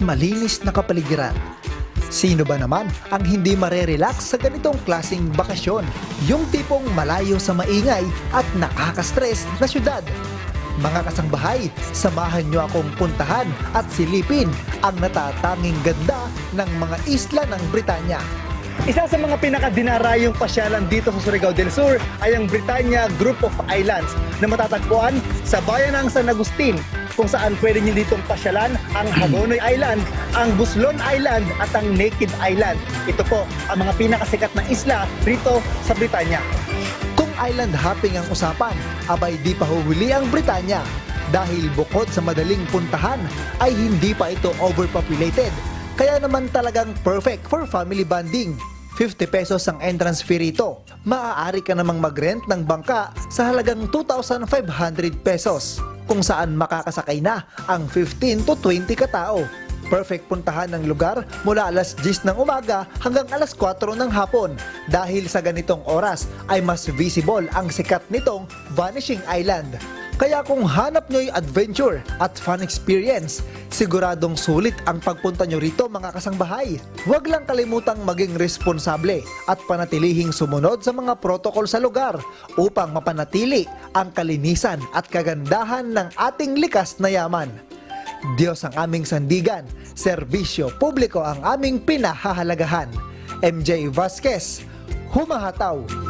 malinis na kapaligiran. Sino ba naman ang hindi marerelax sa ganitong klaseng bakasyon? Yung tipong malayo sa maingay at nakaka-stress na syudad. Mga kasangbahay, samahan nyo akong puntahan at silipin ang natatanging ganda ng mga isla ng Britanya. Isa sa mga pinakadinarayong pasyalan dito sa Surigao del Sur ay ang Britanya Group of Islands na matatagpuan sa bayan ng San Agustin, kung saan pwede nyo ditong pasyalan ang Hagonoy Island, ang Buslon Island at ang Naked Island. Ito po ang mga pinakasikat na isla rito sa Britanya. Kung island hopping ang usapan, abay di pa huhuli ang Britanya dahil bukod sa madaling puntahan ay hindi pa ito overpopulated. Kaya naman talagang perfect for family bonding. 50 pesos ang entrance fee rito. Maaari ka namang mag-rent ng bangka sa halagang 2,500 pesos, kung saan makakasakay na ang 15 to 20 katao. Perfect puntahan ng lugar mula alas 10 ng umaga hanggang alas 4 ng hapon dahil sa ganitong oras ay mas visible ang sikat nitong Vanishing Island. Kaya kung hanap nyo'y adventure at fun experience, siguradong sulit ang pagpunta nyo rito mga kasangbahay. Huwag lang kalimutang maging responsable at panatilihing sumunod sa mga protocol sa lugar upang mapanatili ang kalinisan at kagandahan ng ating likas na yaman. Diyos ang aming sandigan, serbisyo publiko ang aming pinahahalagahan. MJ Vasquez, humahataw.